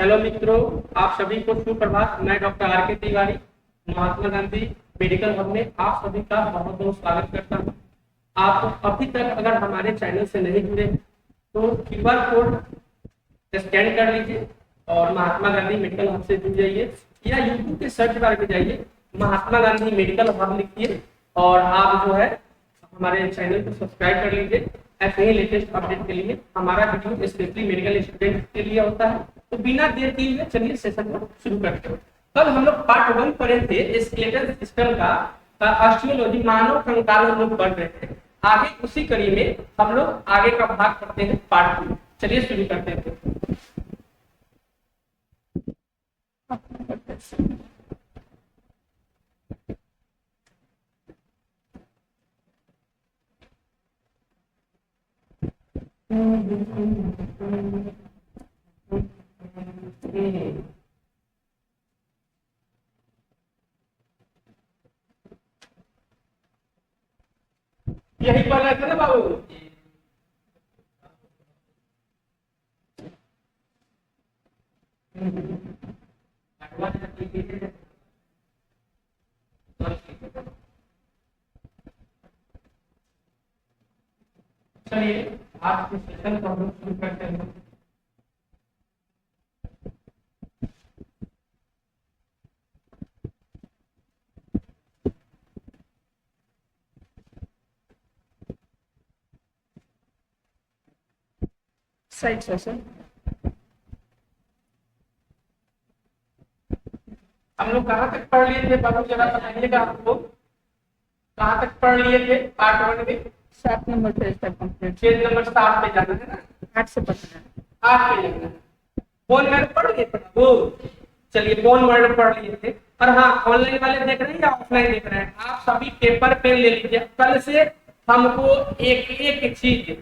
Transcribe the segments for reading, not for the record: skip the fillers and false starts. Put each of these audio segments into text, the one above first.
Hello मित्रों, आप सभी को सुप्रभात। मैं डॉक्टर आर के तिवारी, महात्मा गांधी मेडिकल हब में आप सभी का बहुत बहुत स्वागत करता हूं। आप अभी तक अगर हमारे चैनल से नहीं जुड़े तो क्यूआर कोड स्कैन कर लीजिए और महात्मा गांधी मेडिकल हब से जुड़ जाइए, या यूट्यूब के सर्च बार में जाइए, महात्मा गांधी मेडिकल हब लिखिए और आप जो है हमारे चैनल को सब्सक्राइब कर लीजिए। ऐसे ही लेटेस्ट अपडेट के लिए हमारा वीडियो स्पेशली मेडिकल स्टूडेंट के लिए होता है। तो बिना देर किए हुए चलिए सेशन को शुरू करते हैं। कल हम लोग पार्ट 1 पढ़े थे स्केलेटल सिस्टम का, ऑस्टियोलॉजी मानव कंकाल हम लोग पढ़ रहे थे। आगे उसी कड़ी में हम लोग आगे का भाग करते हैं पार्ट 2। चलिए शुरू करते हैं। यही पढ़ रहे थे ना बाबू। चलिए आज के सेशन को हम लोग शुरू करते हैं। साइड सेशन हम लोग कहाँ तक पढ़ लिए थे बाबू, जरा बताइएगा। आपको कहाँ तक पढ़ लिए थे पार्ट 1 में? 7 नंबर पेज तक कंप्लीट। पेज नंबर 7 पे जाना है ना, 8 से पढ़ना है। 8 पे जाना है। बोन मैरो पढ़ लिए थे वो। चलिए बोन मैरो पढ़ लिए थे। और हाँ, ऑनलाइन वाले देख रहे हैं या ऑफलाइन देख रहे हैं, आप सभी पेपर पेन ले लीजिए। कल से हमको एक एक चीज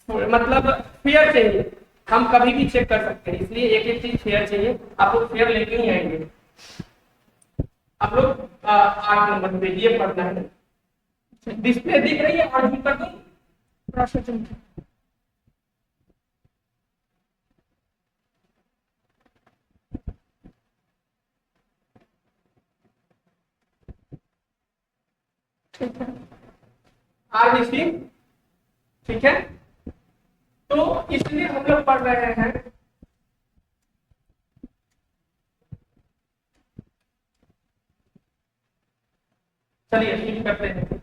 मतलब फेयर चाहिए। हम कभी भी चेक कर सकते हैं, इसलिए एक एक चीज फेयर चाहिए। आप लोग फेयर लेके ही आएंगे। आप लोग 8 नंबर पे ये पढ़ना है। डिस्प्ले दिख रही है और जूम कर दूं? प्रोसेस ठीक है। आरबीसी ठीक है। तो इसलिए हम लोग पढ़ रहे हैं। चलिए शुरू करते हैं।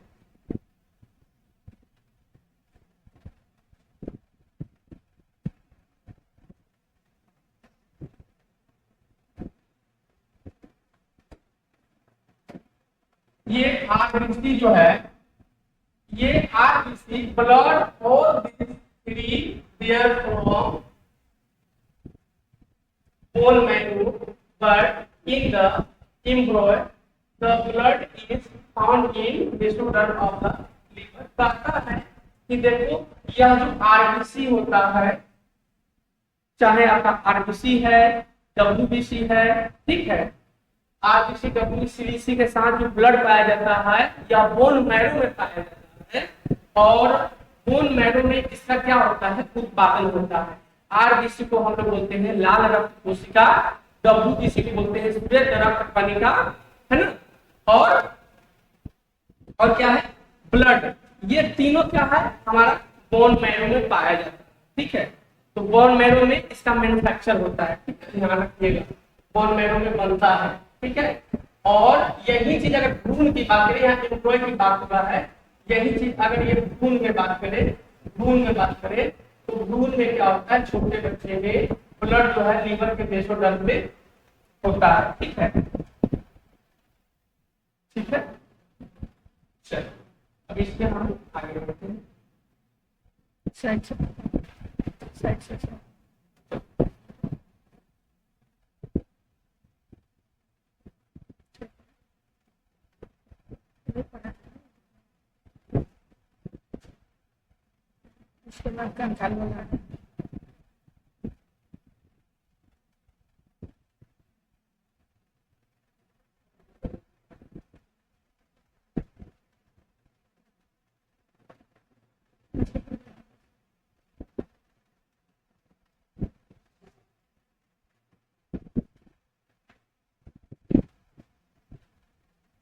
ये आरबीसी जो है, ये आरबीसी ब्लड और free there from bone marrow, but in the embryo the blood is found in disorder of the liver. कहता है कि देखो, यह जो आरबीसी होता है, चाहे आपका आरबीसी है, डब्ल्यूबीसी है, ठीक है, आरबीसी डब्ल्यूबीसी के साथ जो ब्लड पाया जाता है या बोन मैरो में पाया जाता है, और बोन मैरो में इसका क्या होता है, उत्पादन होता है। आरबीसी को हम लोग बोलते हैं लाल रक्त कोशिका, डब्ल्यूबीसी को बोलते हैं श्वेत रक्त कणिका, है ना। और क्या है, ब्लड। ये तीनों क्या है, हमारा बोन मैरो में पाया जाता है, ठीक है। तो बोन मैरो में इसका मैन्युफैक्चर होता है, ठीक है, ध्यान रखिएगा, बोन मैरो में बनता है, ठीक है। और यही चीज अगर भ्रूण की बात करें, यहाँ एम्ब्रॉय की बात हो रहा है, यही चीज अगर ये भ्रूण में बात करें, भ्रूण में बात करें, तो भ्रूण में क्या होता है, छोटे बच्चे में ब्लड जो है लीवर के बेसोडर्म में होता है, ठीक है, ठीक है। चलो अब इसके हम आगे बढ़ते हैं। साइड सेशन उसके बाद कंकाल बनाना है।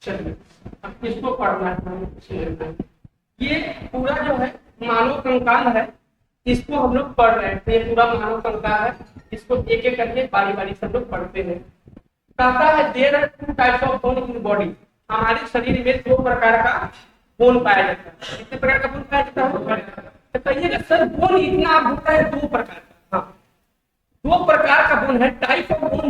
चलिए अब इसको पढ़ना है, हमें कुछ लेना है। ये पूरा जो है मानव कंकाल है, इसको हम लोग पढ़ रहे हैं। ये पूरा मानव कंकाल है, इसको एक एक करके बारी बारी से हम लोग पढ़ते हैं। कहता है there are two types of bone in body, हमारे शरीर में दो प्रकार का बोन पाया जाता है। कितने प्रकार का बोन पाया जाता है? तो कहिएगा सर बोन इतना आप होता है दो प्रकार का। हाँ, दो प्रकार का बोन है, टाइप ऑफ बोन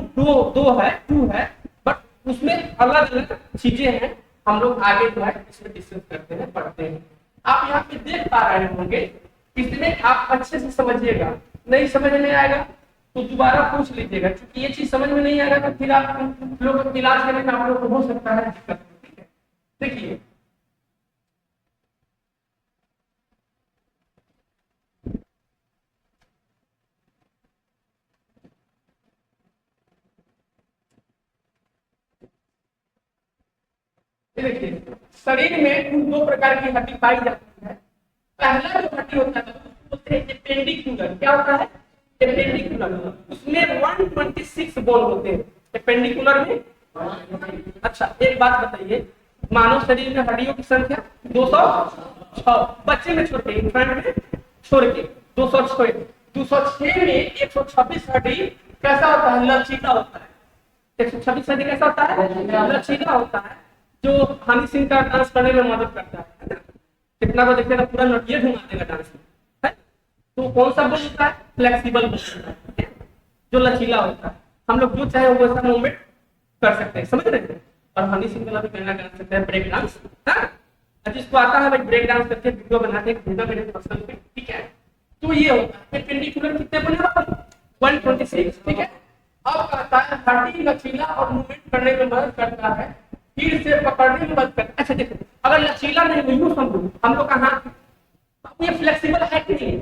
दो है, टू है, बट उसमें अलग अलग चीजें हैं। हम लोग आगे जो है इसमें डिस्कस करते हैं, पढ़ते हैं। आप यहाँ पे देख पा रहे होंगे, इसमें आप अच्छे से समझिएगा। नहीं समझ में आएगा तो दोबारा पूछ लीजिएगा, क्योंकि ये चीज समझ में नहीं आएगा तो फिर आप लोग इलाज करने में आप लोग को हो सकता है दिक्कत। ठीक है, देखिए देखिए शरीर में कुल दो प्रकार की हड्डी पाई जाती है। पहला जो हड्डी होता है उसको बोलते हैं एपेंडिकुलर। क्या होता है? एपेंडिकुलर। उसमें 126 बोन होते हैं एपेंडिकुलर में। अच्छा एक बात बताइए, मानव शरीर में हड्डियों की संख्या 206, बच्चे में छोड़ के, इंफेंट में छोड़ के 206 में 126 हड्डी कैसा होता है? लचीला होता है। 126 हड्डी कैसा होता है? लचीला होता है, जो हनी सिंह का डांस करने में मदद करता है। कितना को देखिएगा पूरा नटिया घुमा देगा डांस में, है? तो कौन सा बोल होता है? फ्लेक्सिबल बोल होता है, जो लचीला होता है। हम लोग जो चाहे वो वैसा मूवमेंट कर सकते हैं, समझ रहे हैं? और हनी सिंह वाला भी करना कर सकते हैं, ब्रेक डांस। जिसको आता है भाई ब्रेक डांस करके वीडियो बना के भेजा मेरे पर्सनल पे, ठीक है? तो ये होता है पेंडिकुलर कितने बने? 126, ठीक है? अब कहता है हड्डी लचीला और मूवमेंट करने में मदद करता है, फिर से पकड़ने में मदद करता है। अच्छा देखो, अगर लचीला नहीं हुई यूं समझो, हम लोग का हाथ ये फ्लेक्सिबल है कि नहीं?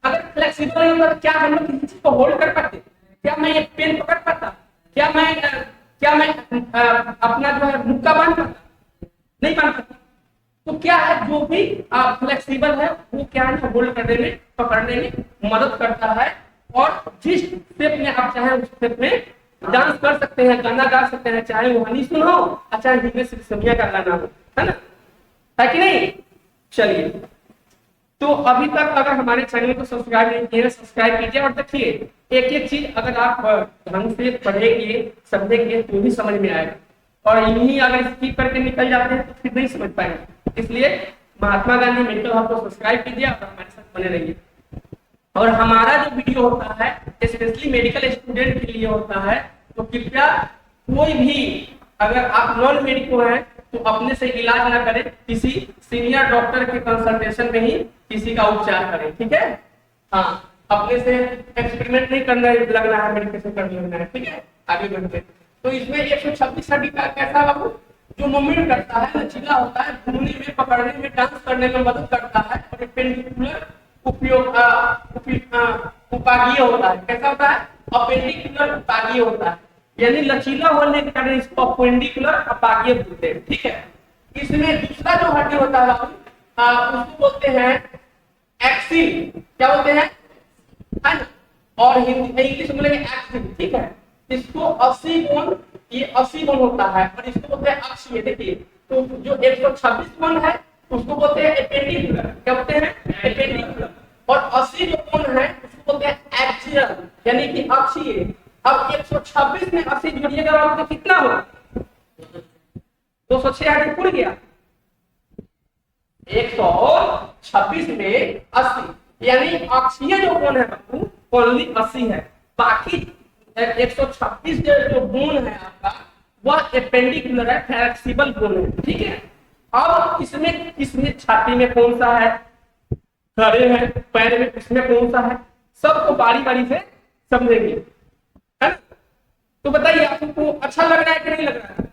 अगर फ्लेक्सिबल नहीं होता तो क्या हम लोग किसी चीज को होल्ड कर पाते? क्या मैं एक पेन पकड़ पाता? क्या मैं अपना जो है मुक्का बांध पाता? नहीं बांध पाता। तो क्या है, जो भी फ्लेक्सिबल है वो क्या है, होल्ड करने में, पकड़ने में मदद करता है। और जिस स्टेप में आप चाहे उस स्टेप में डांस कर सकते हैं, गाना गा सकते हैं, चाहे वो हनी सिंह हो और चाहे हिमेश रेशमिया का गाना हो, है ना? है कि नहीं? चलिए, तो अभी तक अगर हमारे चैनल को सब्सक्राइब नहीं किए, सब्सक्राइब कीजिए। और देखिए एक एक चीज अगर आप ढंग से पढ़ेंगे, समझेंगे तो ही समझ में आएगा। और यही अगर स्किप करके निकल जाते हैं तो फिर नहीं समझ पाएंगे। इसलिए महात्मा गांधी मेंटल हब को सब्सक्राइब कीजिए और हमारे साथ बने रहिए। और हमारा जो वीडियो होता है स्पेशली मेडिकल स्टूडेंट के लिए होता है, तो कृपया कोई भी अगर आप नॉन मेडिको हैं तो अपने से इलाज ना करें, किसी सीनियर डॉक्टर के कंसल्टेशन में ही किसी का उपचार करें, ठीक है? हाँ, अपने से एक्सपेरिमेंट नहीं करना है, लगना है मेडिकेशन कर लेना है, ठीक है? आगे बढ़ते। तो इसमें 126 हड्डी का कैसा बाबू, जो मूवमेंट करता है, लचीला होता है, घूमने में, पकड़ने में, डांस करने में मदद करता है। और एपेंडिकुलर उपागीय होता है। कैसा होता है? अपेंडिकुलर उपागीय होता है, यानी लचीला होने के कारण इसको अपेंडिकुलर अपागीय बोलते हैं, ठीक है? इसमें दूसरा जो हड्डी होता है उसको बोलते हैं एक्सिल। क्या बोलते हैं? है ना? और हिंदी इंग्लिश में बोलेंगे एक्सिल, ठीक है? इसको 80 बोन, ये 80 बोन होता है और इसको बोलते हैं अक्षीय। देखिए, तो जो 126 बोन है उसको बोलते हैं एपेंडिकुलर। क्या बोलते हैं? एपेंडिकुलर। और 80 जो बोन है उसको बोलते हैं एक्सियल, यानी कि अक्षीय। अब 126 में 80 जोड़िएगा तो कितना होगा? 206 हड्डी खुल गया। 126 में 80, यानी अक्षीय जो बोन है बाबू ओनली 80 है। बाकी 126 जो बोन है आपका वह एपेंडिकुलर है, फ्लेक्सिबल बोन है, ठीक है? अब इसमें छाती में कौन सा है, खड़े हैं, पैर में इसमें कौन सा है, सबको बारी बारी से समझेंगे, है ना? तो बताइए आपको अच्छा लग रहा है कि नहीं लग रहा है?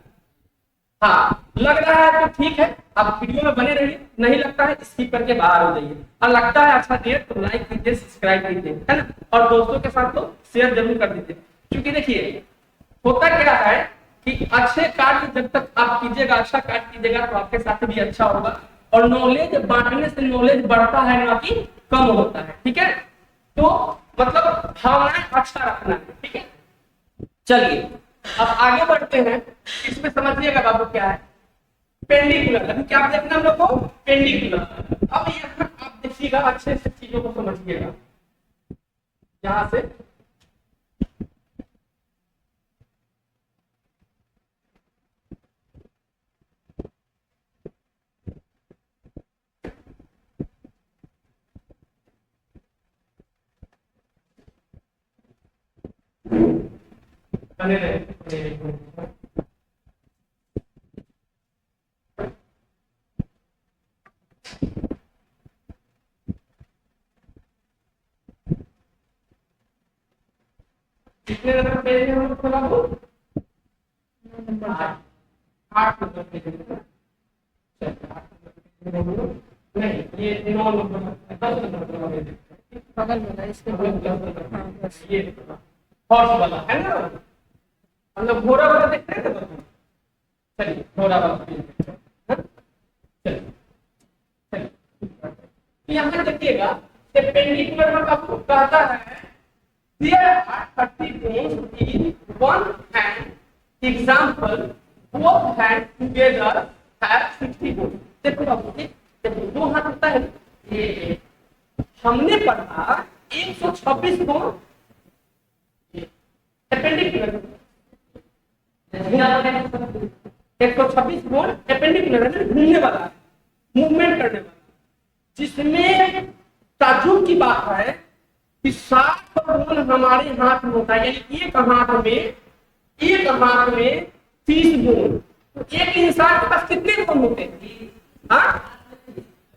हाँ, लग रहा है तो ठीक है, आप वीडियो में बने रहिए। नहीं लगता है स्किप करके बाहर हो जाइए। और लगता है अच्छा दिए तो लाइक कीजिए, सब्सक्राइब कीजिए, है ना? और दोस्तों के साथ तो शेयर जरूर कर दीजिए। क्योंकि देखिए होता क्या है कि अच्छे कार्य जब तक आप कीजिएगा, अच्छा कार्य कीजिएगा तो आपके साथ भी अच्छा होगा। और नॉलेज बांटने से नॉलेज बढ़ता है, ना कि कम होता है, ठीक है? तो मतलब भावनाएं अच्छा रखना है, ठीक है? चलिए अब आगे बढ़ते हैं। इसमें समझिएगा बाबू क्या है, पेंडिकुलर, अभी क्या देखना हम लोग को, पेंडिकुलर। अब यहाँ आप देखिएगा, अच्छे से चीजों को समझिएगा। यहाँ से बने रहे। कितने नंबर पेज में हम लोग खोला वो, 8 नंबर पेज में। नहीं, ये 9 नंबर 10 नंबर बगल वाला, इसके बगल वाला। हाँ बस। ये हॉर्स वाला है ना, हम लोग घोड़ा वाला देखते हैं ना। चलिए घोड़ा वाला देखते हैं। हाँ? चलिए चलिए, तो यहाँ देखिएगा, पेंडिकुलर में आपको कहता है there are 30 bones in one hand. Example, both hands together have 60 bones. देखो बाबू जी, जब दो हाथ होता है ये हमने पढ़ा 126 बोन एपेंडिकुलर, 126 बोन एपेंडिकुलर है, घूमने वाला, मूवमेंट करने वाला, जिसमें ताजुब की बात है कि 60 बोन हमारे हाथ में होता है, यानी एक हाथ में 30 बोन। तो एक इंसान के पास कितने बोन होते हैं? हाँ,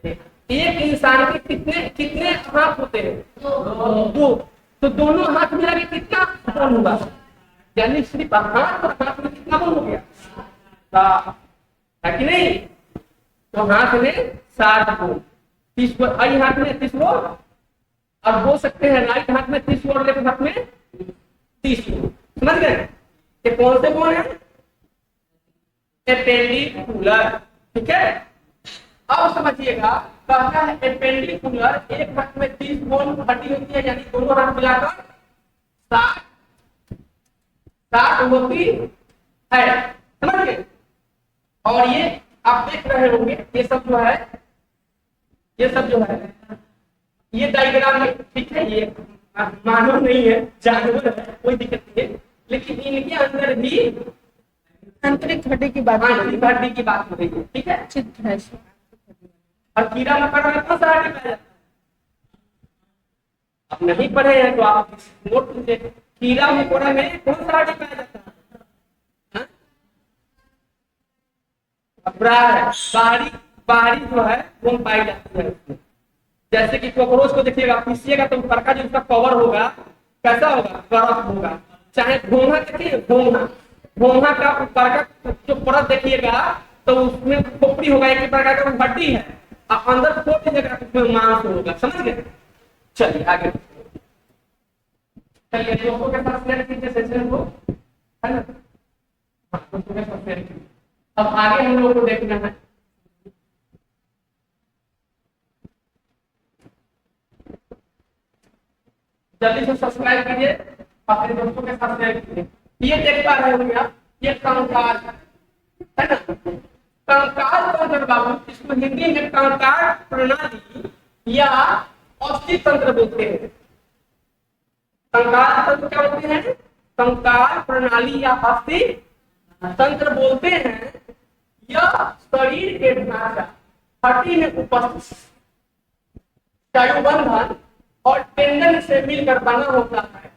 एक इंसान के कितने कितने हाथ होते हैं? दो। तो दोनों हाथ मिला के कितना बोन हुआ? यानी सिर्फ हाथ और हाथ में कितना बोन हो गया? है कि नहीं? तो हाथ में 60 बोन, 30 आई हाथ में 30 बोन, और बोल सकते हैं राइट हाथ में 30 और लेफ्ट हाथ में 30। समझ गए? ये कौन से बोन है? एपेंडिकुलर। ठीक है, अब समझिएगा, कहता है एपेंडिकुलर, एक हाथ में 30 बोन हड्डी होती है, यानी दोनों हाथ मिलाकर 60 होती है। समझ गए? और ये आप देख रहे होंगे, ये सब जो है, ये डायग्राम में, ठीक है, ये मानव नहीं है, जानवर है, कोई दिक्कत नहीं है, लेकिन इनके अंदर भी आंतरिक हड्डी की बात, आंतरिक हड्डी की बात हो रही है। ठीक है, चित्र है। और कीड़ा मकोड़ा में कौन सा हड्डी पाया जाता है? अब नहीं पढ़े हैं तो आप नोट लीजिए, कीड़ा मकोड़ा में कौन सा हड्डी पाया जाता है? बाहरी जो है वो पाई जाती है उसमें। जैसे कि कॉकरोच को देखिएगा, पीसिएगा तो ऊपर का जो उसका कवर होगा कैसा होगा? परत होगा। चाहे घोंघा देखिए, घोंघा का ऊपर का जो परत देखिएगा तो उसमें खोपड़ी होगा, एक प्रकार का हड्डी है, और अंदर खोपड़ी जगह उसमें मांस होगा। समझ गए? चलिए आगे, चलिए दोस्तों के साथ शेयर कीजिए सेशन को, है ना? दोस्तों के साथ शेयर कीजिए। अब आगे हम लोग को देखना है, जल्दी से सब्सक्राइब कीजिए, अपने दोस्तों के साथ शेयर कीजिए। ये देख पा रहे होंगे आप, ये कंकाल है ना, कंकाल तंत्र बाबू, इसको हिंदी में कंकाल प्रणाली या अस्थि तंत्र बोलते हैं। कंकाल तंत्र क्या बोलते हैं? कंकाल प्रणाली या अस्थि तंत्र बोलते हैं। यह शरीर के ढांचा, हड्डी में उपस्थित स्नायुबंधन और टेंडन से मिलकर बना होता है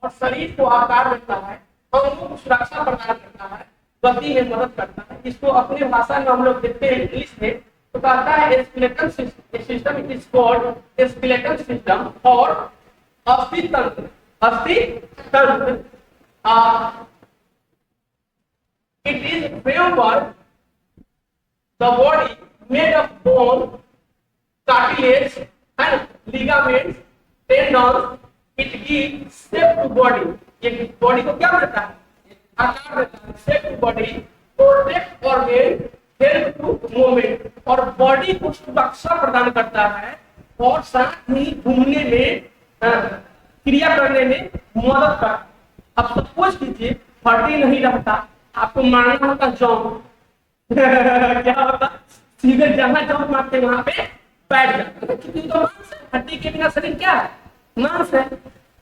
और शरीर को आकार देता है, अंगों को सुरक्षा प्रदान करता है, गति में मदद करता है। इसको अपने भाषा में हम लोग देखते हैं इंग्लिश में, तो कहता है skeletal system, it is called skeletal system और अस्थि तंत्र। अस्थि तंत्र it is framework, the body made of bone, cartilage and ligaments, tendons. It gives shape to body. ये बॉडी को क्या देता है? आकार देता है, shape to body, protect organ, help to movement, और बॉडी को सुरक्षा प्रदान करता है और साथ ही घूमने में, क्रिया करने में मदद करता है। अब सपोज कीजिए हड्डी नहीं रहता, आपको मारना होता जॉन, क्या होता, सीधे जहां जंप मारते वहां पे बैठ जाता, क्योंकि तो मांस है, हड्डी के बिना शरीर क्या है, मांस है।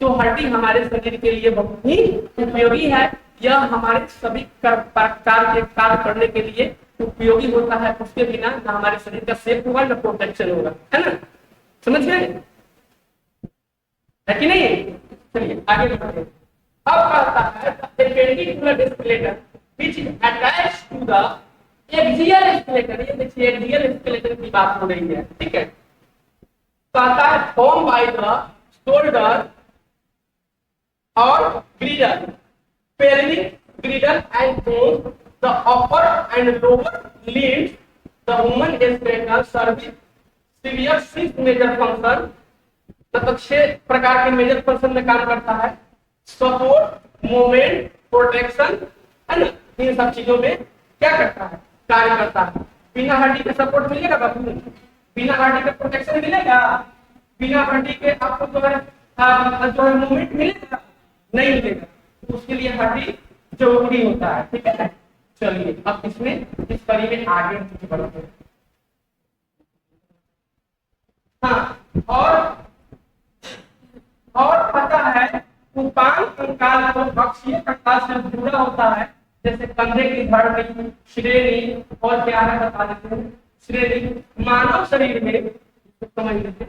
तो हड्डी हमारे शरीर के लिए बहुत ही उपयोगी है, यह हमारे सभी कार्य के कार्य करने के लिए उपयोगी होता है। उसके बिना ना हमारे शरीर का सेफ होगा ना प्रोटेक्शन होगा, है ना, समझ गए, है कि नहीं। चलिए आगे बढ़ते हैं। अब कहता है perpendicular skeleton which is attached to the axial skeleton, ये देखिए axial skeleton की बात हो रही है, ठीक है। कहता है formed by the shoulder और girdle, pelvic girdle and bones, the upper and lower limbs, the human skeleton serves severe six major function, मतलब 6 प्रकार के मेजर फंक्शन में काम करता है। सपोर्ट, मूवमेंट, प्रोटेक्शन, है ना, इन सब चीजों में क्या करता है, कार्य करता है। बिना हड्डी के सपोर्ट मिलेगा बाबू, बिना हड्डी के प्रोटेक्शन मिलेगा, बिना हड्डी के आपको जो है मूवमेंट मिलेगा, नहीं मिलेगा। तो उसके लिए हड्डी जरूरी होता है, ठीक है। चलिए अब इसमें इस परी में आगे बढ़ते हैं। हाँ, और पता है उपांग कंकाल को अक्षीय कंकाल से जुड़ा होता है, जैसे कंधे की धड़, श्रेणी, और क्या है बता देते हैं। श्रेणी मानव शरीर में, समझ लीजिए,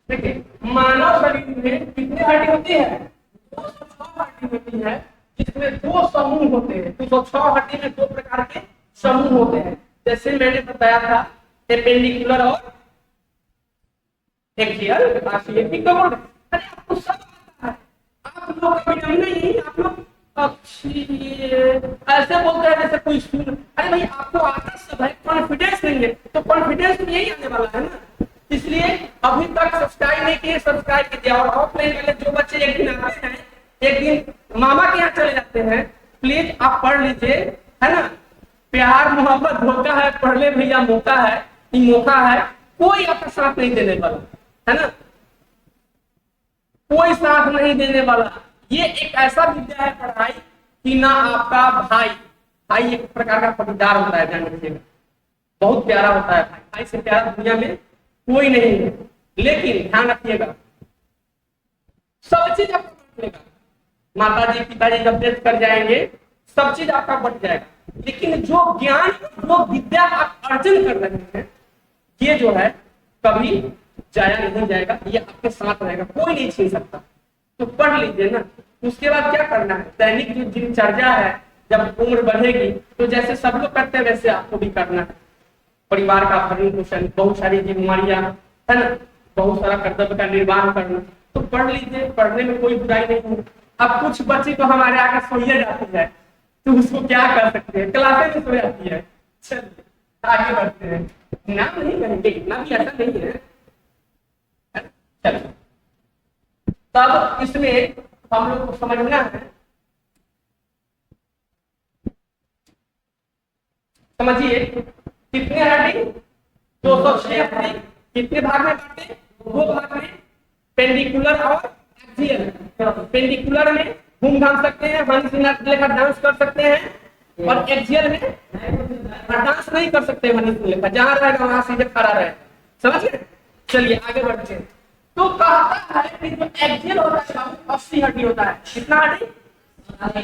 देखिए मानव शरीर में कितनी हड्डी होती है, 206 हड्डी होती है, जिसमें 2 समूह होते हैं। 206 हड्डी में 2 प्रकार के समूह होते हैं, जैसे मैंने बताया था एपेंडिकुलर और एक्सियल। अरे आपको सब आता है, आप लोग कभी नहीं, आप लोग ऐसे बोलते हैं जैसे कोई सुन, अरे भाई आपको आता सब है, कॉन्फिडेंस नहीं है, तो कॉन्फिडेंस में यही आने वाला है ना। इसलिए अभी तक सब्सक्राइब नहीं किए, सब्सक्राइब कीजिए। और ऑफलाइन वाले जो बच्चे एक दिन आते हैं, एक दिन मामा के यहाँ चले जाते हैं, प्लीज आप पढ़ लीजिए, है ना। प्यार मोहब्बत धोखा है, पढ़ ले भैया मौका है, ये मौका है, कोई आपका साथ नहीं देने वाला, है ना, कोई साथ नहीं देने वाला। ये एक ऐसा विद्या है पढ़ाई कि ना आपका भाई एक प्रकार का पटीदार होता है, ध्यान रखिएगा, बहुत प्यारा होता है भाई से प्यारा दुनिया में कोई नहीं है। लेकिन ध्यान रखिएगा, सब चीज आपको मिलेगा, माता जी पिताजी जब डेथ कर जाएंगे सब चीज आपका बट जाएगा, लेकिन जो ज्ञान, जो विद्या आप अर्जन कर रहे हैं, ये जो है कभी जाया नहीं जाएगा, ये आपके साथ रहेगा, कोई नहीं छीन सकता। तो पढ़ लीजिए ना। उसके बाद क्या करना है, दैनिक जो दिनचर्या है, जब उम्र बढ़ेगी तो जैसे सब लोग करते हैं वैसे आपको भी करना है। परिवार का भरण पोषण, बहुत सारी जिम्मेवारियां, है ना, बहुत सारा कर्तव्य का निर्वाह करना, तो पढ़ लीजिए, पढ़ने में कोई बुराई नहीं है। अब कुछ बच्चे तो हमारे आगे सोइए जाती है, तो उसको क्या कर सकते हैं, क्लासे में सो जाती है। चलिए आगे बढ़ते हैं, नाम नहीं करेंगे, इतना भी ऐसा नहीं है। चलिए तब इसमें हम लोग को समझना है, समझिए कितने हड्डी, 206 हड्डी, कितने भाग में बांटे, 2 भाग में, पेंडिकुलर और एक्सियल। पेंडिकुलर में घूम घाम सकते हैं, हंस लेकर डांस कर सकते हैं, और एक्सियल में डांस नहीं कर सकते, हंस लेकर जहां रहेगा वहां सीधे खड़ा रहे, समझ गए। चलिए आगे बढ़ते हैं। तो कहता है कि जो एक्सियल होता है 80 हड्डी होता है, कितना हड्डी।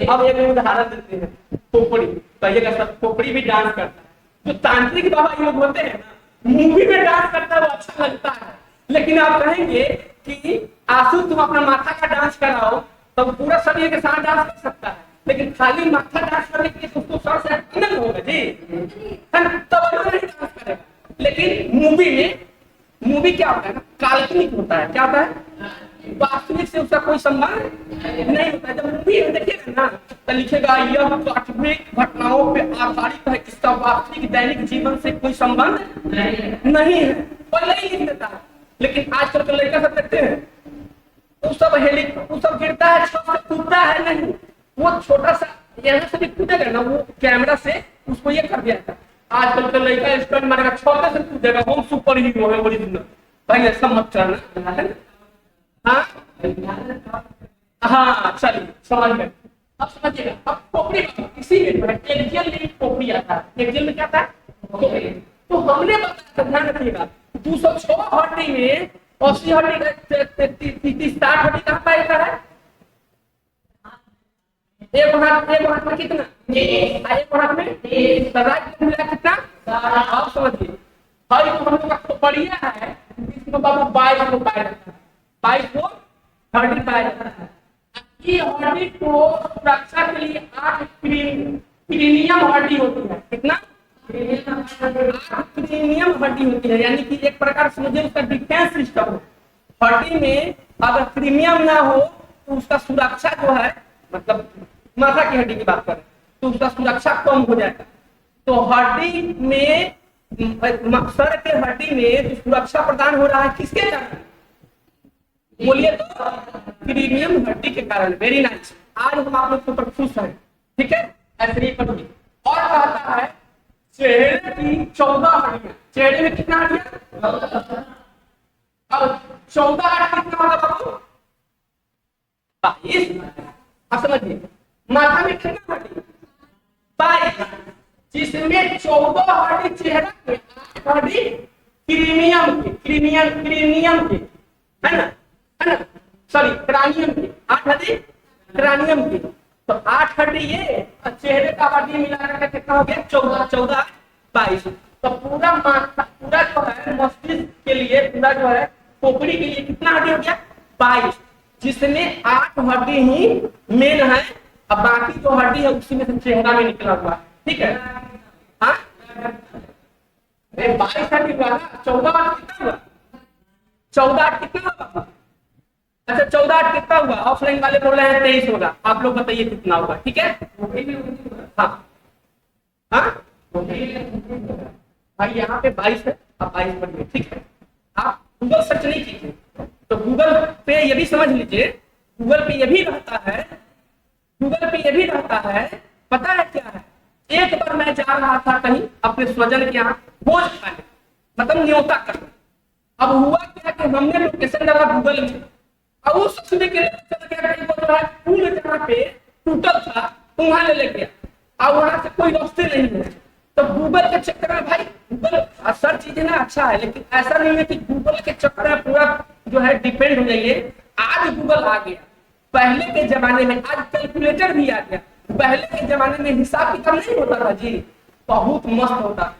अब एक उदाहरण देते हैं, खोपड़ी, कहिएगा सर खोपड़ी भी डांस करता है। जो तांत्रिक बाबा लोग होते हैं ना, मूवी में डांस करता है वो अच्छा लगता है, लेकिन आप कहेंगे कि आंसू तुम अपना माथा का डांस कराओ, तब पूरा शरीर के साथ डांस कर सकता है, लेकिन खाली माथा डांस करने के लिए उसको सर से अटकना होगा जी, है ना, तब वो नहीं डांस करेगा। लेकिन मूवी क्या होता है ना, काल्पनिक होता है, क्या होता है, वास्तविक से उसका कोई संबंध नहीं होता है। जब मूवी में देखिएगा ना, तो लिखेगा यह काल्पनिक घटनाओं पे आधारित है, इसका वास्तविक दैनिक जीवन से कोई संबंध नहीं है, पहले ही लिख देता है। लेकिन आजकल के लड़का सब देखते हैं, वो सब गिरता है, छत से कूदता है, नहीं, वो छोटा सा यहाँ से भी कूदेगा ना, वो कैमरा से उसको ये कर दिया था। आजकल के लड़का स्टंट मारेगा, छोटे से कूदेगा, हम सुपर हीरो है ओरिजिनल, भाई ऐसा मत करना, हाँ हाँ चलिए समझ गए। अब समझिएगा, अब खोपड़ी इसी में जो है एक्सियल में खोपड़ी आता है। एक्सियल में क्या आता है? खोपड़ी। तो हमने बताया, ध्यान रखिएगा, 206 हड्डी में 80 हड्डी 60 हड्डी कहाँ पाया जाता है? एक हाथ में कितना? एक हाथ में राइट मिला कितना? आप समझिए भाई, तो हम लोग का खोपड़िया है, इसको बाबू 22 को पाया जाता है, 22 को हड्डी पाया जाता है। ये हड्डी को सुरक्षा के लिए 8 प्रीमियम हड्डी होती है। कितना? 8 प्रीमियम हड्डी होती है, यानी कि एक प्रकार समझिए उसका डिफेंस सिस्टम है। हड्डी में अगर प्रीमियम ना हो तो उसका सुरक्षा जो है, मतलब माथा की हड्डी की बात करें तो उसका सुरक्षा कम हो जाएगा। तो हड्डी में, सर के हड्डी में जो सुरक्षा प्रदान हो रहा है किसके कारण? बोलिए तो, प्रीमियम हड्डी के कारण। वेरी नाइस, आज हम आप लोग के ऊपर खुश हैं, ठीक है। ऐसे ही पढ़िए। और कहता है चेहरे की 14 हड्डियां। चेहरे में कितना हड्डियां? अब 14 8 कितना होगा बाबू? 22। अब समझिए, माथा में कितना हड्डी? 22, जिसमें 14 हड्डी चेहरा के, 8 हड्डी क्रीनियम के, है ना, सॉरी क्रानियम की, 8 हड्डी क्रानियम की। तो 8 हड्डी ये और चेहरे का हड्डी मिलाकर के कितना हो गया? 14 22। तो पूरा माथा, पूरा जो है मस्तिष्क के लिए, पूरा जो है खोपड़ी के लिए कितना हड्डी हो गया? 22, जिसमें 8 हड्डी ही मेन है, अब बाकी जो हड्डी है उसी में से चेहरा में निकला हुआ है, ठीक है। हाँ 22 हड्डी हुआ ना, 14 कितना हुआ? 14 कितना हुआ? अच्छा 14 कितना हुआ? ऑफलाइन वाले बोल रहे हैं 23 होगा, आप लोग बताइए कितना होगा, ठीक है। हाँ हाँ भाई यहाँ पे 22 है, आप 22 पढ़िए, ठीक है। आप गूगल सर्च नहीं कीजिए, तो गूगल पे ये भी समझ लीजिए, गूगल पे ये भी रहता है, पता है क्या है? एक बार मैं जा रहा था कहीं अपने स्वजन के यहाँ भोज खाने, मतलब न्योता करने। अब हुआ क्या कि हमने लोकेशन डाला गूगल में, और उस समय के पूरे जगह पे टूटल था, वहां ले गया, और वहां से कोई रास्ते नहीं है। तो गूगल के चक्कर में भाई, गूगल सर्च चीज ना अच्छा है, लेकिन ऐसा नहीं है कि गूगल के चक्कर में पूरा जो है डिपेंड हो जाइए। आज गूगल आ गया, पहले के जमाने में आज कैलकुलेटर भी आ गया, पहले के जमाने में हिसाब किताब नहीं होता था जी, बहुत मस्त होता था।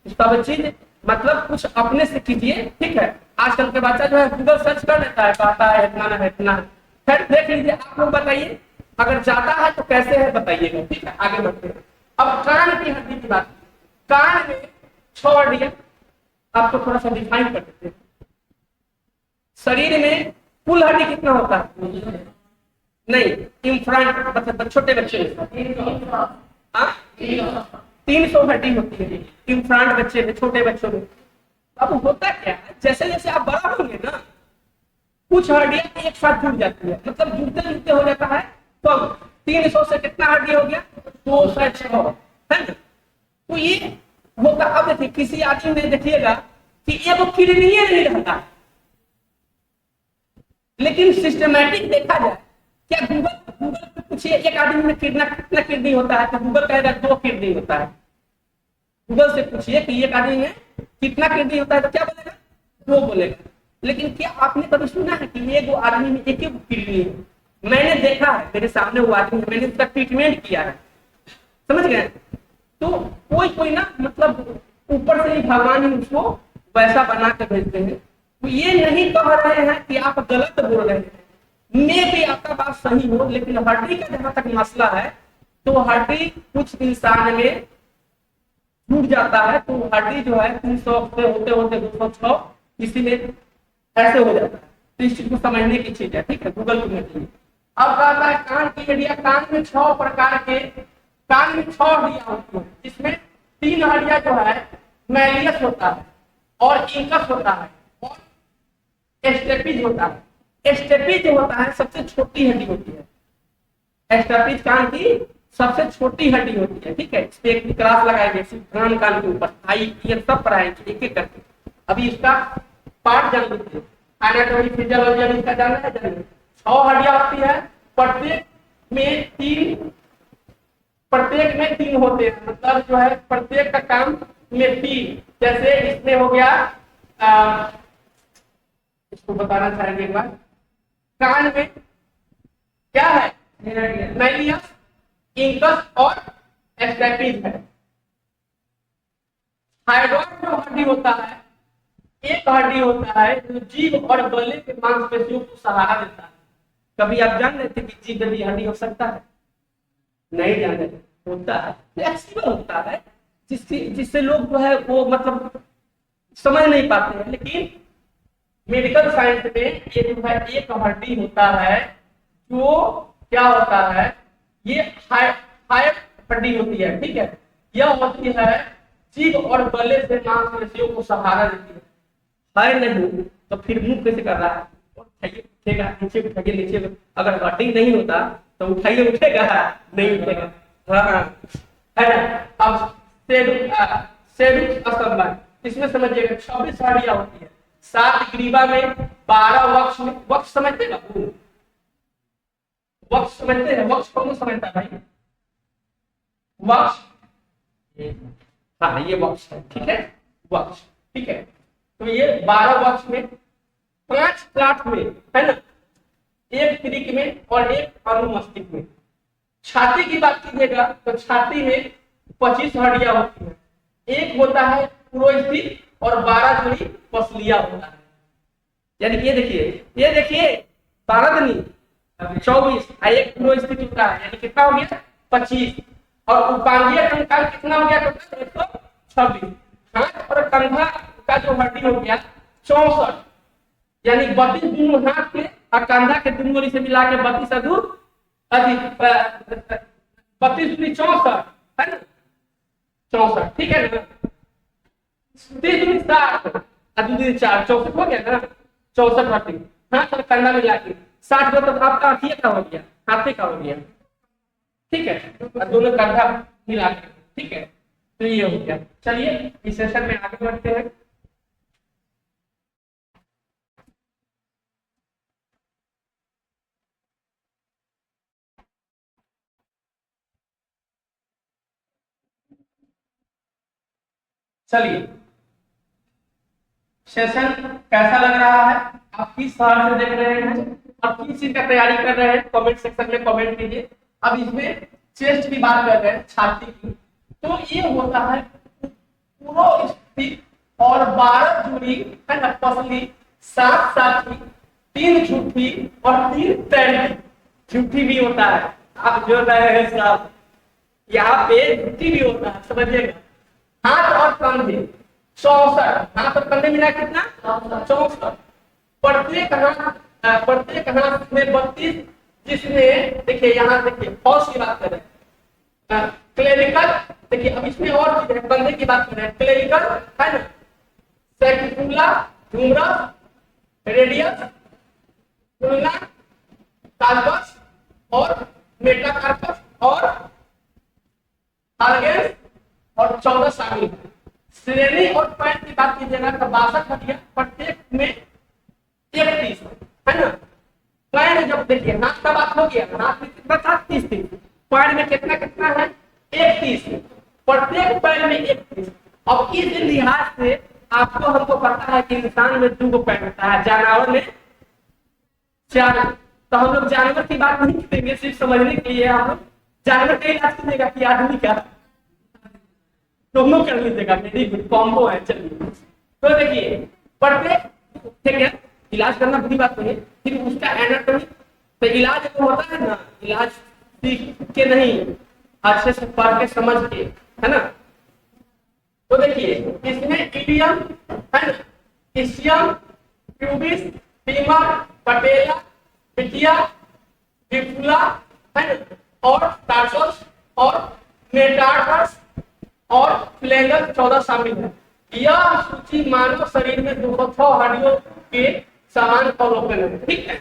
सब चीज मतलब कुछ अपने से कीजिए, ठीक है। आजकल के बच्चा जो है गूगल सर्च कर लेता है, कहता है इतना है इतना है। फिर देख लीजिए, आप लोग बताइए अगर ज्यादा है तो कैसे है बताइएगा, ठीक है। आगे बढ़ते हैं। अब कान की हड्डी की बात, कान में 6 हड्डियां, आपको थोड़ा सा डिफाइन कर देते हैं। शरीर में कुल हड्डी कितना होता है? नहीं, इन्फ्रंट मतलब छोटे बच्चे में 300 हड्डी होती है इन्फ्रंट बच्चे में, छोटे बच्चों में। अब होता क्या है, जैसे जैसे आप बड़ा होंगे ना, कुछ हड्डियां एक साथ जुड़ जाती है, मतलब जुड़ते जुड़ते हो जाता है। तो 300 से कितना हड्डी हो गया? 206, है ना। तो ये होता, अब देखिए किसी आदमी में देखिएगा कि एगो किडनी नहीं रहता है, लेकिन सिस्टमैटिक देखा जाए, क्या गूगल पे पूछिए एक आदमी में कितना किडनी होता है, तो गूगल कहेगा 2 किडनी होता है। गूगल से पूछिए कि एक आदमी में कितना किडनी होता है, तो क्या बोलेगा? 2 बोलेगा। लेकिन क्या आपने कभी सुना है कि एक आदमी में एक किडनी है? मैंने देखा है, मेरे सामने वो आदमी है, मैंने उसका ट्रीटमेंट किया है, समझ गए। तो कोई ना, मतलब ऊपर से ही भगवान ही उसको वैसा बना के भेजते हैं। तो ये नहीं कह रहे हैं कि आप गलत बोल रहे हैं, मे भी आपका बात सही हो, लेकिन हड्डी का जहां तक मसला है, तो हड्डी कुछ इंसान में टूट जाता है, तो हड्डी जो है 300 से होते होते 206 किसी में ऐसे हो जाता है। तो इस चीज को समझने की चीज है, ठीक है। गूगल को मिलती। अब कहता है कान की हड्डियां, कान में 6 प्रकार के, कान में 6 हड्डियां होती है, जिसमें 3 हड्डियां जो है मैलियस होता है और इंकस होता है और स्टेपिज होता है। स्टेपिज होता है सबसे छोटी हड्डी होती है, स्टेपिज कान की सबसे छोटी हड्डी होती है, ठीक है। इस पे एक क्लास लगाएंगे कान कान के ऊपर, आई ये सब पढ़ाएंगे एक एक करके। अभी इसका पार्ट जान लीजिए, एनाटॉमी फिजियोलॉजी अभी इसका जानना है, जानिए। 6 हड्डियां होती है, प्रत्येक में तीन होते हैं, मतलब जो है प्रत्येक का काम में तीन। जैसे इसमें हो गया इसको बताना चाहेंगे एक बार, कान में क्या है, नाइलियस, इंकस और स्टैटिस है। थायराइड जो हड्डी होता है, एक हड्डी होता है जो जीभ और गले के मांसपेशियों को सहारा देता है। कभी आप जान रहे थे कि जीभ में हड्डी हो सकता है? नहीं जान रहे, होता है, फ्लेक्सिबल होता है, जिससे लोग जो है वो मतलब समझ नहीं पाते हैं। लेकिन मेडिकल साइंस में ये जो है एक हड्डी होता है जो क्या होता है, ये हायर हड्डी होती है, ठीक है। यह होती है जीभ और गले से मांसपेशियों को सहारा देती है नहीं तो फिर मुंह कैसे कर रहा है, उठेगा नीचे, उठाइए नीचे। अगर हड्डी नहीं होता तो उठाइए, उठेगा नहीं उठेगा, हाँ है ना। अब स्तंभ, इसमें समझिएगा 26 हड्डियां होती है, 7 ग्रीवा में, 12 वक्ष में। वक्ष समझते हैं, वक्ष समझते हैं, वक्ष कौन समझता है भाई? वक्ष, हाँ ये वक्ष है, ठीक है, वक्ष, ठीक है। तो ये 12 वक्ष में, 5 प्लाट में, है ना, 1 त्रिक में और 1 अनुमस्तिष्क में। छाती की बात कीजिएगा तो छाती में 25 हड्डियां होती है, एक होता है पुरोस्थित और 12 जोड़ी पसलियां होता है। यानी ये देखिए 12 नहीं 24, एक पुरोस्थित होता है, यानी कितना हो गया 25, और उपांगीय कंकाल कितना हो गया टोटल 126। हाथ और कंधा का जो हड्डी हो गया 64, यानी 32 दोनों हाथ के और कंधा के दोनों से मिला के 32 अधिक 32 दूनी 64 है ना, 64, ठीक है ना। 30 दूनी 60 और 2 दूनी 4, 64 हो गया ना, 64 हड्डी हाथ और कंधा मिला के 60 तो आपका हाथी का हो गया, हाथी का हो गया, ठीक है, और दोनों कंधा मिला के, ठीक है। तो ये हो गया। चलिए इस सेशन में आगे बढ़ते हैं। चलिए सेशन कैसा लग रहा है, आप किस शहर से देख रहे हैं, आप किस चीज का तैयारी कर रहे हैं, कमेंट सेक्शन में कमेंट कीजिए। अब इसमें चेस्ट की बात कर रहे हैं, छाती की, तो ये होता है पूरा स्थित और 12 जोड़ी है ना पसली, 7 साथी, 3 झूठी और 3 तैरती। झूठी भी होता है, आप जो रहे हैं साहब, यहाँ पे झूठी भी होता है, समझिएगा। हाथ और कंधे 64, हाथ और कंधे मिला कितना 64। प्रत्येक हाथ में 32, जिसमें देखिए यहाँ देखिए फौज की बात करें, क्लेरिकल, देखिए अब इसमें और चीज है, कंधे की बात करें, क्लेरिकल है ना, सेक्युला, ह्यूमरस, रेडियस, तुलना, कार्पस और मेटाकार्पस और ऑर्गेन्स और 14 शामिल है। श्रेणी और पैर की बात कीजिएगा तो 62 हड्डियां, प्रत्येक में 31 है ना। पैर जब देखिए हाथ का बात हो गया, हाथ में कितना था 30, पैर में कितना कितना है 31, प्रत्येक पैर में 31। अब इस लिहाज से आपको हमको पता है कि इंसान में 2 पैर होता है, जानवर में 4। तो हम लोग जानवर की बात नहीं करेंगे, सिर्फ समझने के लिए हम लोग जानवर का इलाज कीजिएगा कि आदमी का दोनों कर लीजिएगा, मेरी गुड कॉम्बो है। चलिए तो देखिए प्रत्येक, ठीक है, इलाज करना बुरी बात नहीं है, फिर उसका एनाटॉमी, तो इलाज जो होता है ना, इलाज सीख के नहीं, अच्छे से पढ़ के समझ के, है ना। तो देखिए इसमें इलियम है ना, इशियम, प्यूबिस, फीमर, पटेला, पिटिया, विफुला है ना, और टार्सस और मेटाटार्स और फ्लैंगस 14 शामिल है। यह सूची मानव शरीर में 206 हड्डियों के समान अवलोकन है, ठीक है।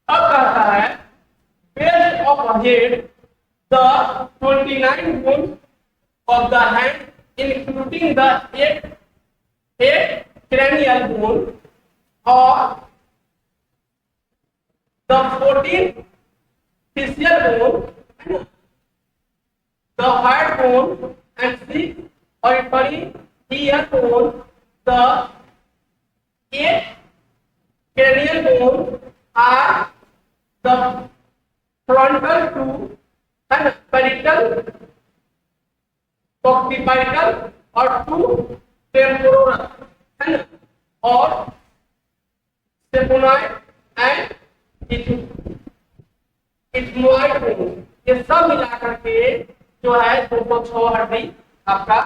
अब कहता है base of head, the 29 bones of the hand including the 8 cranial bone और the 14 facial bone, है ना, the head bone and six auditory ear bone, the eight cranial bone are the frontal two, है ना, parietal, occipital और to temporal, है ना, और सेफोनॉइड and ethmoid bone, ये सब मिलाकर के जो है 206 हड्डी आपका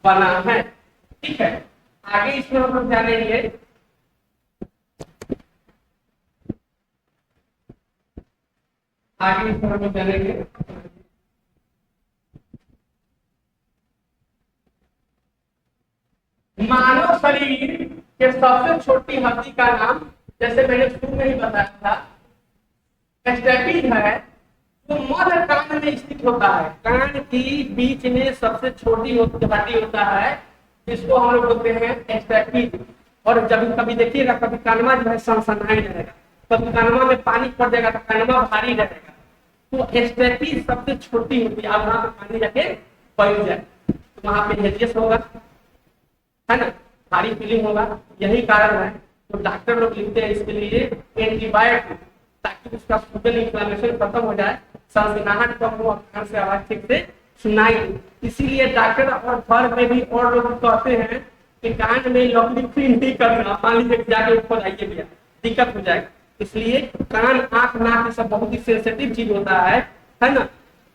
बना है। ठीक है, आगे इसमें हम लोग जानेंगे मानव शरीर के सबसे छोटी हड्डी का नाम, जैसे मैंने शुरू में ही बताया था, स्टेपिज है, जो मध्य कान में स्थित होता है। कान की बीच में सबसे छोटी हड्डी होता है, जिसको हम लोग बोलते हैं स्टेपिज। और जब कभी देखिएगा, कभी कानमा जो है सनसनाई रहेगा, कभी कानमा में पानी पड़ जाएगा तो कानमा भारी रहेगा। तो स्टेपिज सबसे छोटी होती है, आप वहां पे पानी जाके बैठ जाए तो वहां पे हेजियस होगा, है ना, भारी फीलिंग होगा। यही कारण है तो डॉक्टर लोग लिखते हैं इसके लिए एंटीबायोटिक, ताकि उसका शुगर इन्फ्लेमेशन खत्म हो जाए, सनसनाहट कम हो, कान से आवाज ठीक से सुनाई दे। इसीलिए डॉक्टर और घर में भी और लोग कहते हैं कि कान में लकड़ी क्लीन नहीं करना, मान लीजिए जाके ऊपर आइए भैया दिक्कत हो जाएगी। इसलिए कान, आंख, नाक सब बहुत ही सेंसिटिव चीज होता है ना,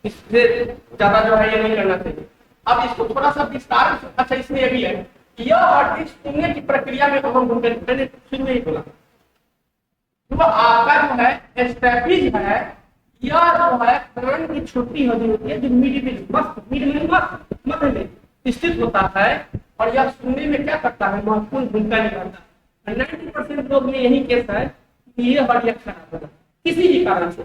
इससे ज्यादा जो है ये नहीं करना चाहिए। अब इसको थोड़ा सा विस्तार, अच्छा इसमें ये भी है, यह हड्डी सुनने की प्रक्रिया में अहम भूमिका, मैंने शुरू में ही बोला, तो आपका जो है स्टेपिज है, यह जो है कान की छोटी हड्डी होती है, जो मिड में स्थित होता है, और यह सुनने में क्या करता है, महत्वपूर्ण भूमिका निभाता है। 90% लोग में यही केस है कि ये हड्डी खराब होगा किसी भी कारण से,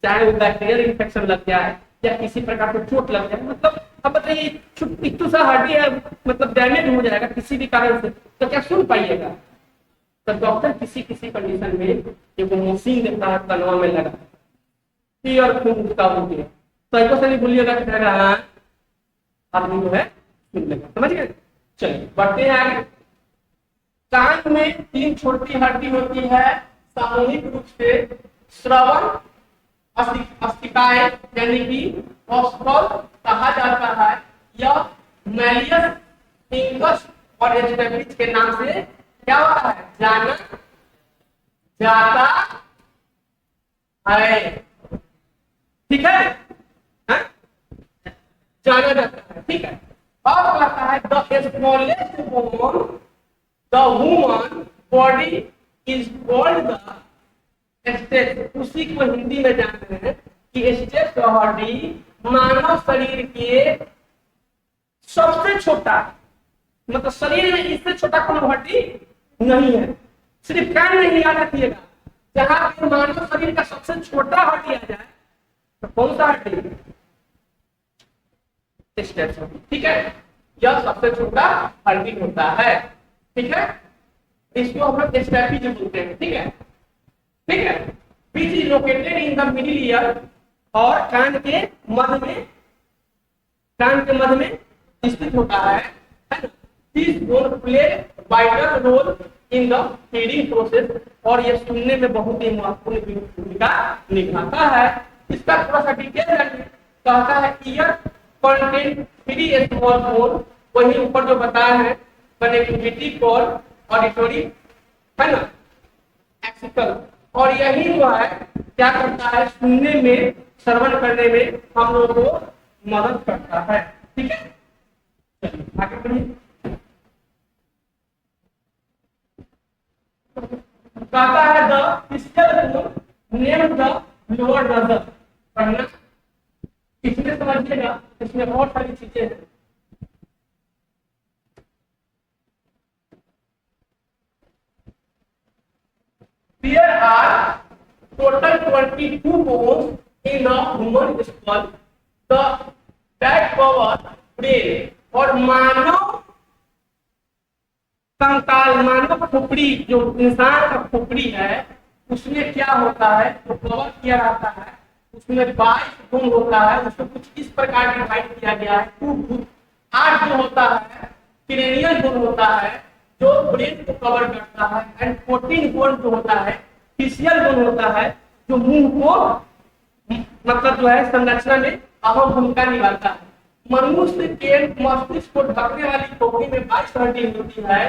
चाहे वो बैक्टीरियल इन्फेक्शन लग जाए या किसी प्रकार से चोट लग जाए, मतलब अब बताइए इतना सा हड्डी है, मतलब डैमेज हो जाएगा किसी भी कारण से, तो क्या सुन पाइएगा? तो डॉक्टर किसी किसी कंडीशन में एक मशीन देता है कनवा में लगा, ईयर खून का हो गया, तो ऐसा नहीं बोलिएगा आदमी जो है सुन लेगा, समझ गए? चलिए बढ़ते हैं आगे। कान में 3 छोटी हड्डी होती है, सामूहिक रूप से श्रवण अस्थिकाएं यानी कि ऑस्कल कहा जाता है। यह मैलियस, इंगस और स्टेपिज के नाम से क्या होता है, जाना जाता है। ठीक है, हा? जाना जाता है। ठीक है, अब कहता है the smallest bone the woman body is called the state. उसी को हिंदी में जानते हैं कि स्टेट हड्डी मानव शरीर के सबसे छोटा, मतलब शरीर में इससे छोटा कोई हड्डी नहीं है। सिर्फ कान में ही याद रखिएगा, जहां पे मानव शरीर का सबसे छोटा हड्डी आ जाए तो कौन सा हड्डी? स्टेट हड्डी। ठीक है, यह सबसे छोटा हड्डी होता है। ठीक है, इसको हम लोग स्टेपिज बोलते हैं। ठीक है, ठीक है, which is located in the middle ear, और कान के मध्य में स्थित होता है ना। This bone play vital role in the feeding process, और ये सुनने में बहुत ही महत्वपूर्ण भूमिका निभाता है। इसका थोड़ा सा डिटेल जानिए। कहता है ईयर कंटेंट 3 स्मॉल बोन, वही ऊपर जो बताया है, कनेक्टिविटी कॉर्ड, ऑडिटरी, है ना, एक्सिकल, और यही जो है क्या करता है, सुनने में, श्रवण करने में हम लोगों को मदद करता है। ठीक है, आगे बढ़िए। कहता है the fiscal bone name the lower नजर, पढ़ना इसमें समझिएगा, इसमें बहुत सारी चीजें हैं। There are total 22 bones in a human skull. The that cover brain, और मानव कंकाल, मानव खोपड़ी, जो इंसान का खोपड़ी है, उसमें क्या होता है, तो कवर किया रहता है उसमें 22 गुण होता है, उसको कुछ इस प्रकार डिवाइड किया गया है 2 ग्रुप। 8 जो होता है क्रेनियल गुण होता है जो ब्रेन को कवर करता है, एंड 14 गुण जो होता है फेशियल गुण होता है जो मुंह को मतलब जो है संरचना में अहम भूमिका निभाता है। मनुष्य के मस्तिष्क को ढकने वाली खोपड़ी में 22 हड्डी होती है।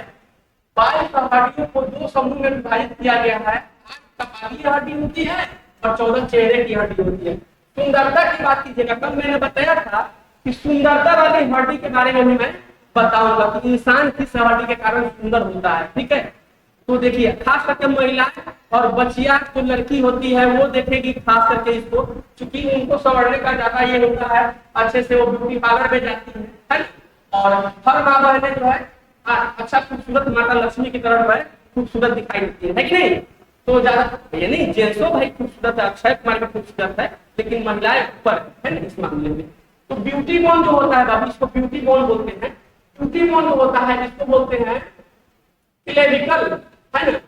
22 हड्डियों को 2 समूह में विभाजित किया गया है। 8 कपालीय हड्डी होती है और 14 चेहरे की हड्डी होती है। सुंदरता की बात कीजिएगा, कल मैंने बताया था कि सुंदरता वाली हड्डी के बारे में भी मैं बताऊंगा कि इंसान किस हड्डी के कारण सुंदर होता है। ठीक है, तो देखिए खास करके महिलाएं और बच्चियां जो लड़की होती है वो देखेगी खास करके इसको, क्योंकि उनको संवरने का ज्यादा ये होता है, अच्छे से वो ब्यूटी पार्लर में जाती है ना? और हर माँ बहने जो है अच्छा खूबसूरत माता लक्ष्मी की तरह जो है खूबसूरत दिखाई देती है कि नहीं? तो ज्यादा ये नहीं जेंट्सो भाई खूबसूरत है, अक्षय कुमार भी खूबसूरत है, लेकिन महिलाएं ऊपर है ना इस मामले में। तो ब्यूटी बोन जो होता है बाबू, इसको ब्यूटी बोन बोलते हैं। ब्यूटी बोन जो होता है इसको बोलते हैं क्लेविकल, है ना?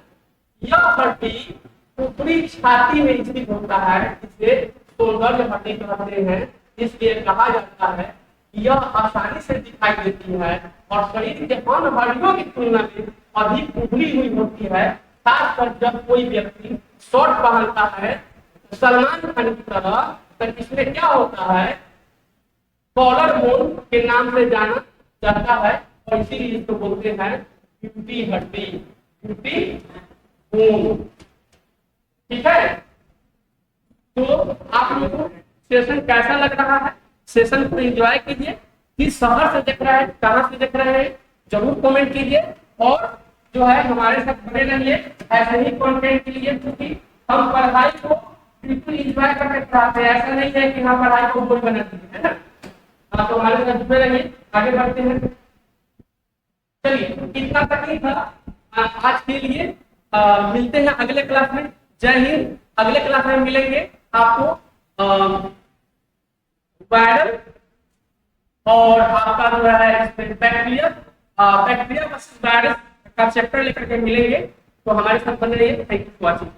यह हड्डी ऊपरी छाती में स्थित होता है, इसे सौंदर्य हड्डी कहते हैं। इसलिए कहा जाता है कि यह आसानी से दिखाई देती है और शरीर के अन्य हड्डियों की तुलना में अधिक उभरी हुई होती है। खासकर जब कोई व्यक्ति शॉर्ट पहनता है सलमान खान की तरह, तो इसमें क्या होता है कॉलर बोन के नाम से जाना जाता है और इसीलिए इसको बोलते हैं ब्यूटी हड्डी, ब्यूटी बोन। ठीक है, तो आप लोगों को सेशन कैसा लग रहा है? सेशन को एंजॉय कीजिए। किस शहर से देख रहे हैं, कहां से देख रहे हैं, जरूर कमेंट कीजिए और जो है हमारे साथ बने रहिए ऐसे ही कंटेंट के लिए, क्योंकि हम पढ़ाई को बिल्कुल एंजॉय करके पढ़ाते हैं। ऐसा नहीं है कि हम पढ़ाई को बोझ बना दीजिए, है ना? आप तो हमारे साथ जुड़े रहिए, आगे बढ़ते हैं। चलिए इतना तक ही था आज के लिए। मिलते हैं अगले क्लास में। जय हिंद। अगले क्लास में मिलेंगे आपको वायरल और आपका जो है बैक्टीरिया वर्सेस वायरस का चैप्टर लेकर के मिलेंगे। तो हमारे साथ बने रहिए। Thank you for watching.